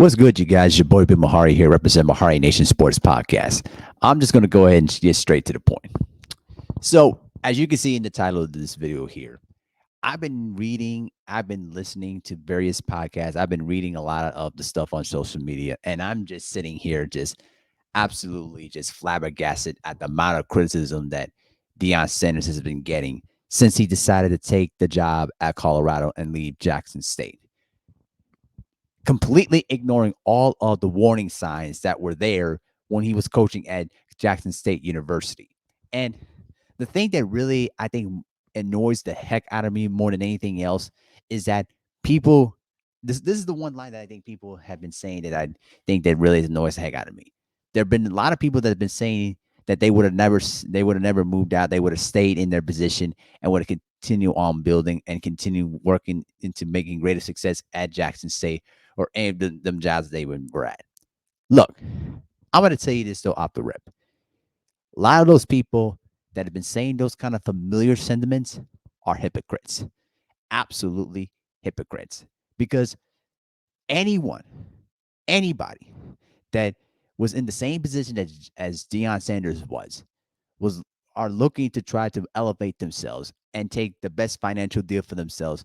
What's good, you guys? Your boy, Ben Mahari here, represent Mahari Nation Sports Podcast. I'm just going to go ahead and get straight to the point. So, as you can see in the title of this video here, I've been reading, I've been listening to various podcasts, I've been reading a lot of the stuff on social media, and I'm just sitting here just absolutely just flabbergasted at the amount of criticism that Deion Sanders has been getting since he decided to take the job at Colorado and leave Jackson State, completely ignoring all of the warning signs that were there when he was coaching at Jackson State University. And the thing that really, I think, annoys the heck out of me more than anything else is that people, this is the one line that I think people have been saying that I think that really annoys the heck out of me. There have been a lot of people that have been saying that they would have never moved out. They would have stayed in their position and would have continued on building and continue working into making greater success at Jackson State or any of them jobs they were at. Look, I'm going to tell you this though off the rip. A lot of those people that have been saying those kind of familiar sentiments are hypocrites. Absolutely hypocrites. Because anyone, anybody that was in the same position as Deion Sanders was are looking to try to elevate themselves and take the best financial deal for themselves,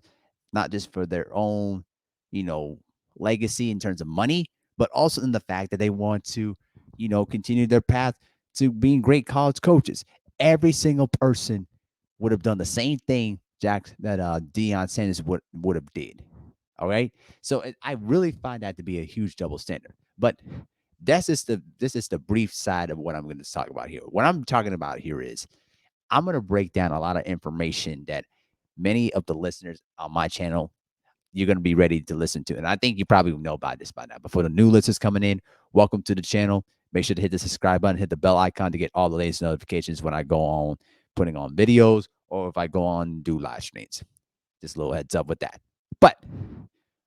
not just for their own, you know, legacy in terms of money, but also in the fact that they want to, continue their path to being great college coaches. Every single person would have done the same thing that Deion Sanders would have did. All right. So I really find that to be a huge double standard. But this is the brief side of what I'm going to talk about here. What I'm talking about here is I'm going to break down a lot of information that many of the listeners on my channel you're going to be ready to listen to. And I think you probably know about this by now. But for the new listeners coming in, welcome to the channel. Make sure to hit the subscribe button, hit the bell icon to get all the latest notifications when I go on putting on videos or if I go on and do live streams. Just a little heads up with that. But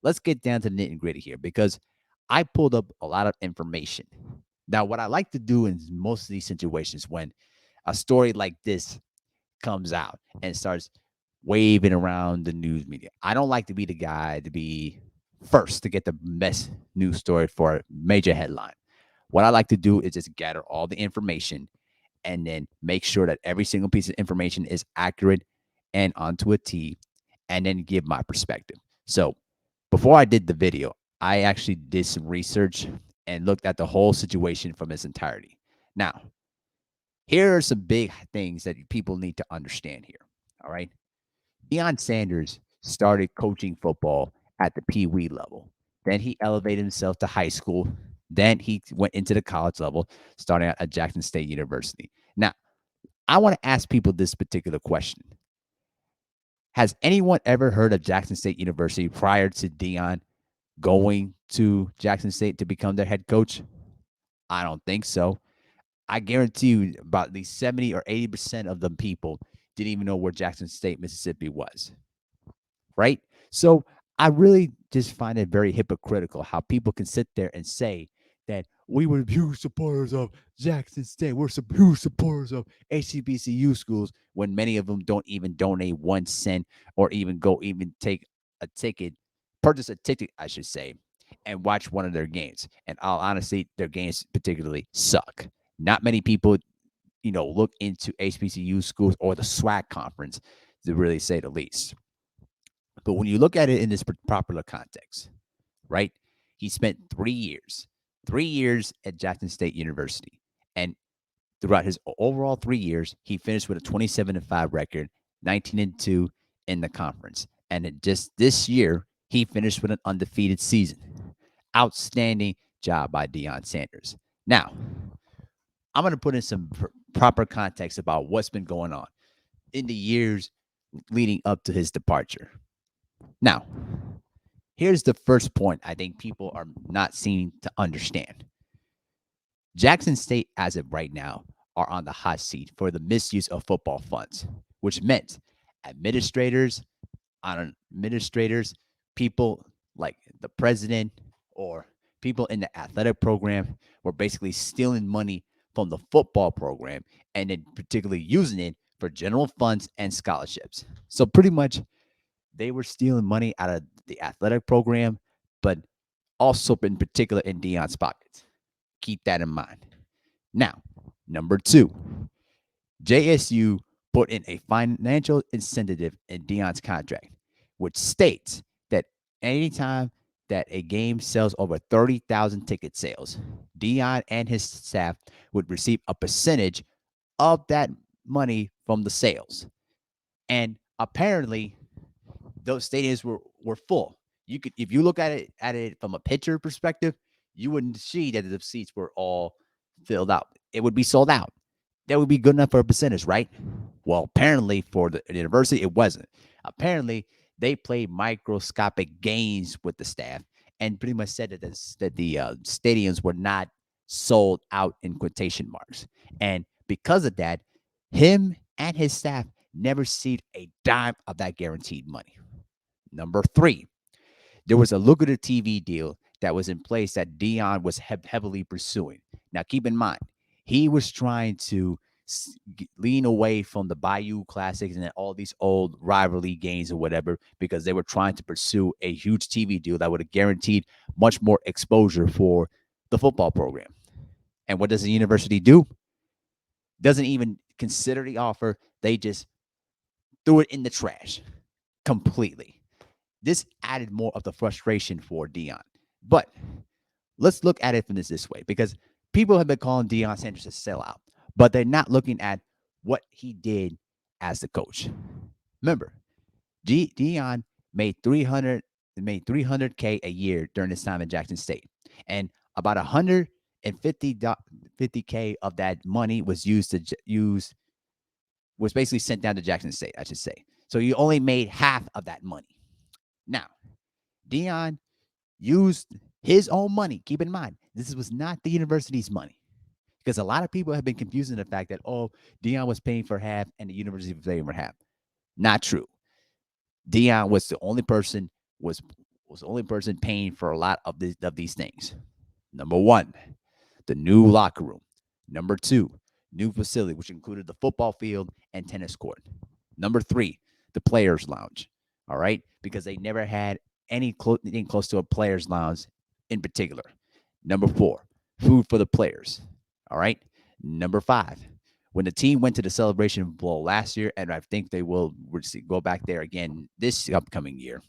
let's get down to the nitty gritty here because I pulled up a lot of information. Now, what I like to do in most of these situations when a story like this comes out and starts waving around the news media, I don't like to be the guy to be first to get the best news story for a major headline. What I like to do is just gather all the information and then make sure that every single piece of information is accurate and onto a T, and then give my perspective. So before I did the video, I actually did some research and looked at the whole situation from its entirety. Now, here are some big things that people need to understand here. All right. Deion Sanders started coaching football at the Pee Wee level. Then he elevated himself to high school. Then he went into the college level, starting at Jackson State University. Now, I want to ask people this particular question. Has anyone ever heard of Jackson State University prior to Deion going to Jackson State to become their head coach? I don't think so. I guarantee you about at least 70 or 80% of the people didn't even know where Jackson State, Mississippi was. Right? So I really just find it very hypocritical how people can sit there and say that we were huge supporters of Jackson State. We're huge supporters of HBCU schools when many of them don't even donate 1 cent or even go even take a ticket, purchase a ticket, I should say, and watch one of their games. And I'll honestly, their games particularly suck. Not many people, look into HBCU schools or the SWAC conference to really say the least. But when you look at it in this proper context, right? He spent 3 years at Jackson State University. And throughout his overall 3 years, he finished with a 27-5 record, 19-2 in the conference. And just this year, he finished with an undefeated season. Outstanding job by Deion Sanders. Now, I'm going to put in some proper context about what's been going on in the years leading up to his departure. Now, here's the first point I think people are not seeming to understand. Jackson State, as of right now, are on the hot seat for the misuse of football funds, which meant administrators, people like the president or people in the athletic program were basically stealing money from the football program and then particularly using it for general funds and scholarships. So pretty much they were stealing money out of the athletic program, but also in particular in Deion's pockets. Keep that in mind. Now, number two, JSU put in a financial incentive in Deion's contract, which states that anytime that a game sells over 30,000 ticket sales, Deion and his staff would receive a percentage of that money from the sales. And apparently, those stadiums were full. You could, if you look at it from a pitcher perspective, you wouldn't see that the seats were all filled out. It would be sold out. That would be good enough for a percentage, right? Well, apparently for the university, it wasn't. Apparently, they played microscopic games with the staff and pretty much said that the stadiums were not sold out in quotation marks. And because of that, him and his staff never received a dime of that guaranteed money. Number three, there was a lucrative TV deal that was in place that Deion was heavily pursuing. Now, keep in mind, he was trying to lean away from the Bayou Classics and all these old rivalry games or whatever because they were trying to pursue a huge TV deal that would have guaranteed much more exposure for the football program. And what does the university do? Doesn't even consider the offer. They just threw it in the trash completely. This added more of the frustration for Deion. But let's look at it from this way because people have been calling Deion Sanders a sellout, but they're not looking at what he did as the coach. Remember, Deion made 300K a year during his time in Jackson State, and about 150K of that money was was basically sent down to Jackson State, I should say. So you only made half of that money. Now, Deion used his own money. Keep in mind, this was not the university's money. Because a lot of people have been confusing the fact that, oh, Deion was paying for half and the university was paying for half. Not true. Deion was the only person was the only person paying for a lot of these things. Number one, the new locker room. Number two, new facility, which included the football field and tennis court. Number three, the players' lounge. All right, because they never had anything close to a players' lounge in particular. Number four, food for the players. All right. Number five, when the team went to the Celebration Bowl last year, and I think they will go back there again this upcoming year,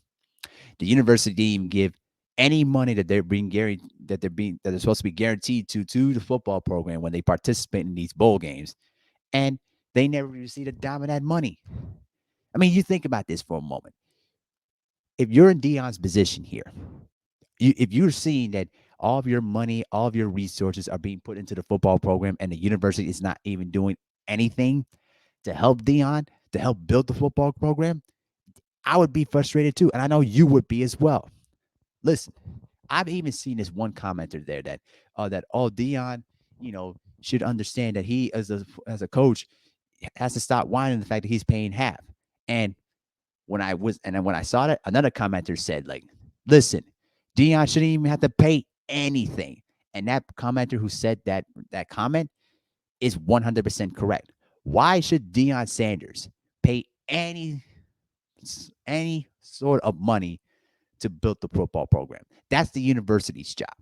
the university didn't even give any money that they're supposed to be guaranteed to the football program when they participate in these bowl games, and they never received a dime of that money. I mean, you think about this for a moment. If you're in Deion's position here, if you're seeing that all of your money, all of your resources are being put into the football program, and the university is not even doing anything to help Deion, to help build the football program, I would be frustrated too. And I know you would be as well. Listen, I've even seen this one commenter there that oh Deion, should understand that he as a coach has to stop whining the fact that he's paying half. And when I saw that, another commenter said, like, listen, Deion shouldn't even have to pay anything. And that commenter who said that comment is 100% correct. Why should Deion Sanders pay any sort of money to build the football program? That's the university's job,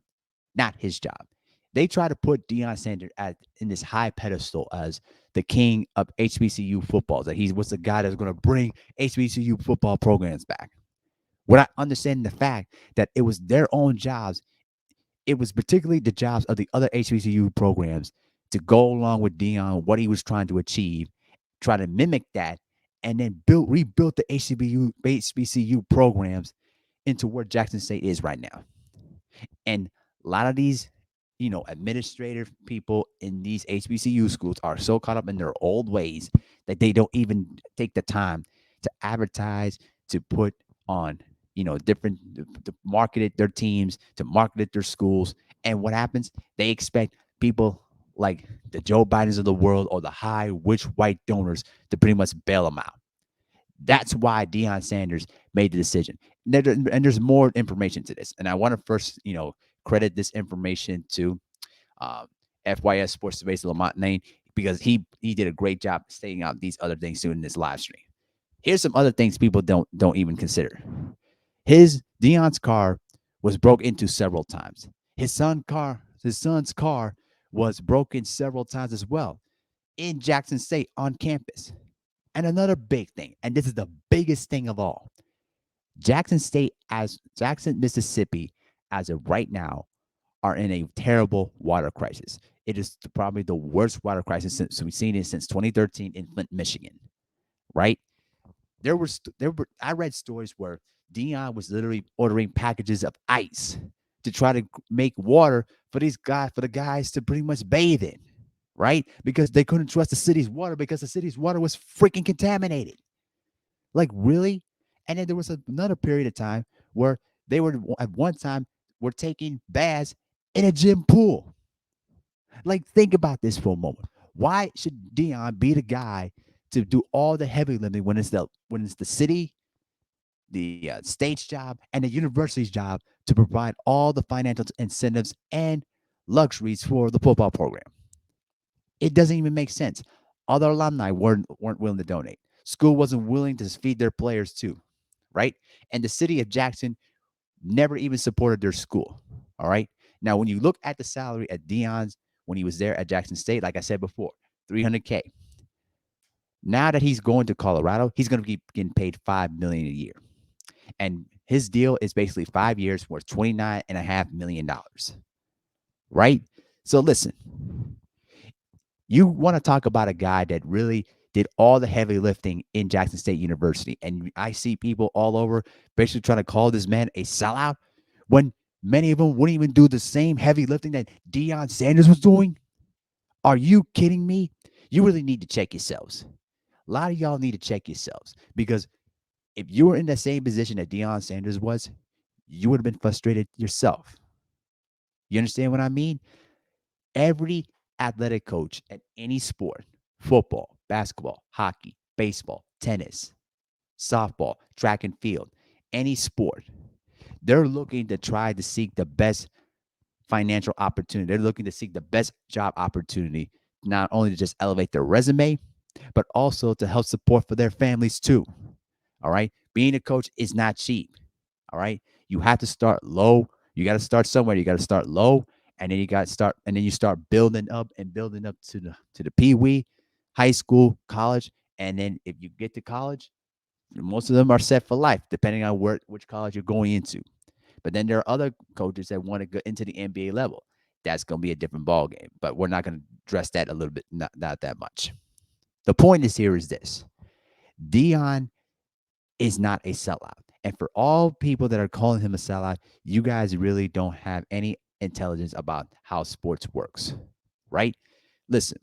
not his job. They try to put Deion Sanders in this high pedestal as the king of HBCU football, that he was the guy that's going to bring HBCU football programs back. Without understanding the fact that it was their own jobs, it was particularly the jobs of the other HBCU programs to go along with Deion, what he was trying to achieve, try to mimic that, and then rebuild the HBCU programs into where Jackson State is right now. And a lot of these, administrative people in these HBCU schools are so caught up in their old ways that they don't even take the time to advertise, to put on, different, to market it, their teams, to market it, their schools. And what happens? They expect people like the Joe Bidens of the world or the high rich white donors to pretty much bail them out. That's why Deion Sanders made the decision. And there's more information to this. And I want to first, credit this information to uh, FYS Sports Space Lamont Lane because he did a great job stating out these other things too in this live stream. Here's some other things people don't even consider. His Deion's car was broke into several times. His son's car was broken several times as well in Jackson State on campus. And another big thing, and this is the biggest thing of all, Jackson, Mississippi, as of right now, are in a terrible water crisis. It is probably the worst water crisis since we've seen it since 2013 in Flint, Michigan. Right? There were I read stories where Dion was literally ordering packages of ice to try to make water for the guys to pretty much bathe in, right? Because they couldn't trust the city's water because the city's water was freaking contaminated. Like really? And then there was another period of time where they were at one time were taking baths in a gym pool. Like think about this for a moment. Why should Dion be the guy to do all the heavy lifting when it's the city, the state's job, and the university's job to provide all the financial incentives and luxuries for the football program? It doesn't even make sense. Other alumni weren't willing to donate. School wasn't willing to feed their players too, right? And the city of Jackson never even supported their school. All right. Now, when you look at the salary at Dion's when he was there at Jackson State, like I said before, 300K. Now that he's going to Colorado, he's going to be getting paid $5 million a year, and his deal is basically 5 years worth $29.5 million. Right. So listen, you want to talk about a guy that really did all the heavy lifting in Jackson State University. And I see people all over basically trying to call this man a sellout when many of them wouldn't even do the same heavy lifting that Deion Sanders was doing. Are you kidding me? You really need to check yourselves. A lot of y'all need to check yourselves because if you were in the same position that Deion Sanders was, you would have been frustrated yourself. You understand what I mean? Every athletic coach at any sport, football, basketball, hockey, baseball, tennis, softball, track and field, any sport, they're looking to try to seek the best financial opportunity. They're looking to seek the best job opportunity, not only to just elevate their resume, but also to help support for their families too. All right. Being a coach is not cheap. All right. You have to start low. You got to start somewhere. You got to start low, and then you start building up and building up to the pee wee, high school, college, and then if you get to college, most of them are set for life, depending on which college you're going into. But then there are other coaches that want to go into the NBA level. That's going to be a different ball game. But we're not going to address that a little bit, not that much. The point is here is this: Dion is not a sellout. And for all people that are calling him a sellout, you guys really don't have any intelligence about how sports works, right? Listen,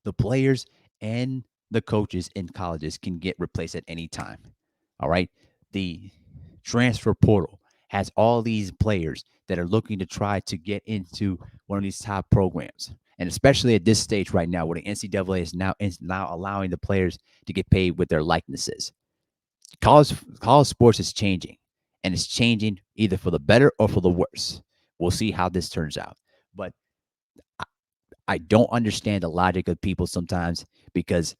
the players and the coaches in colleges can get replaced at any time. All right. The transfer portal has all these players that are looking to try to get into one of these top programs. And especially at this stage right now, where the NCAA is now allowing the players to get paid with their likenesses. College sports is changing, and it's changing either for the better or for the worse. We'll see how this turns out. But I, I don't understand the logic of people sometimes because,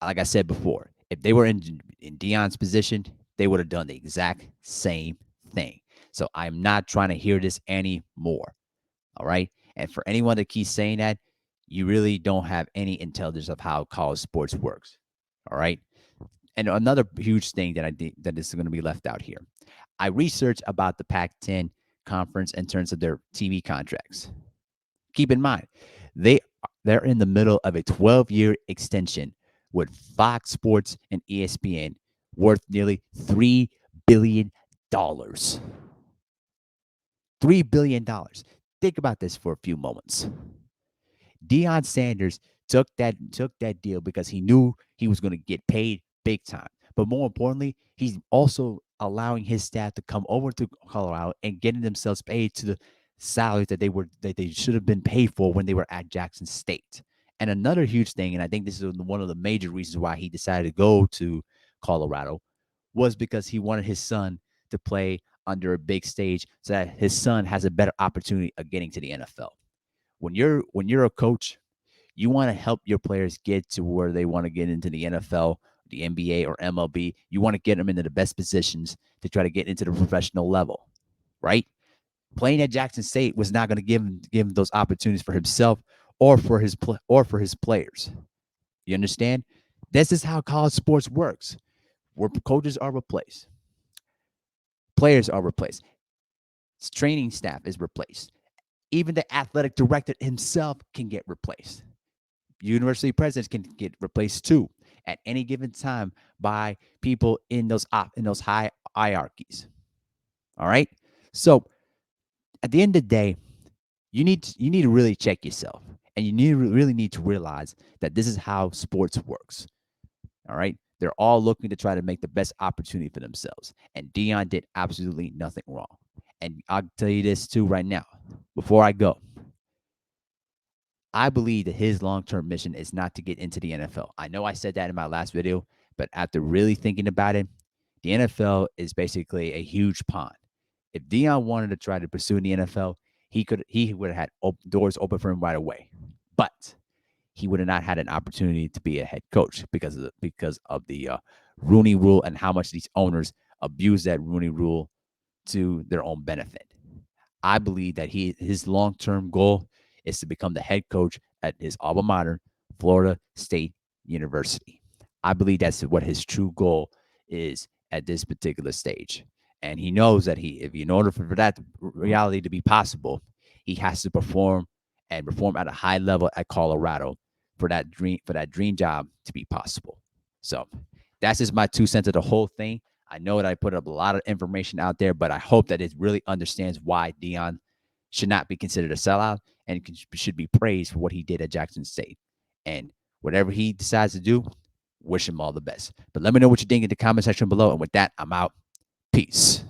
like I said before, if they were in Deion's position, they would have done the exact same thing. So I'm not trying to hear this anymore. All right. And for anyone that keeps saying that, you really don't have any intelligence of how college sports works. All right. And another huge thing that I think that is going to be left out here. I researched about the Pac-10 conference in terms of their TV contracts. Keep in mind, they they're in the middle of a 12-year extension with Fox Sports and ESPN worth nearly $3 billion. $3 billion. Think about this for a few moments. Deion Sanders took that deal because he knew he was going to get paid big time. But more importantly, he's also allowing his staff to come over to Colorado and getting themselves paid to the salaries that they should have been paid for when they were at Jackson State. And another huge thing, and I think this is one of the major reasons why he decided to go to Colorado, was because he wanted his son to play under a big stage so that his son has a better opportunity of getting to the NFL. When you're a coach, you want to help your players get to where they want to get into the NFL, the NBA, or MLB. You want to get them into the best positions to try to get into the professional level. right? Playing at Jackson State was not going to give him those opportunities for himself or for his players. You understand? This is how college sports works. Where coaches are replaced, players are replaced, training staff is replaced. Even the athletic director himself can get replaced. University presidents can get replaced too at any given time by people in those high hierarchies. All right. So at the end of the day, you need to really check yourself, and really need to realize that this is how sports works. All right. They're all looking to try to make the best opportunity for themselves. And Deion did absolutely nothing wrong. And I'll tell you this too right now, before I go. I believe that his long-term mission is not to get into the NFL. I know I said that in my last video, but after really thinking about it, the NFL is basically a huge pond. If Deion wanted to try to pursue the NFL, he would have had doors open for him right away. But he would have not had an opportunity to be a head coach because of the Rooney Rule and how much these owners abuse that Rooney Rule to their own benefit. I believe that his long term goal is to become the head coach at his alma mater, Florida State University. I believe that's what his true goal is at this particular stage. And he knows that in order for that reality to be possible, he has to perform at a high level at Colorado for that dream job to be possible. So that's just my 2 cents of the whole thing. I know that I put up a lot of information out there, but I hope that it really understands why Deion should not be considered a sellout and should be praised for what he did at Jackson State. And whatever he decides to do, wish him all the best. But let me know what you think in the comment section below. And with that, I'm out. Peace.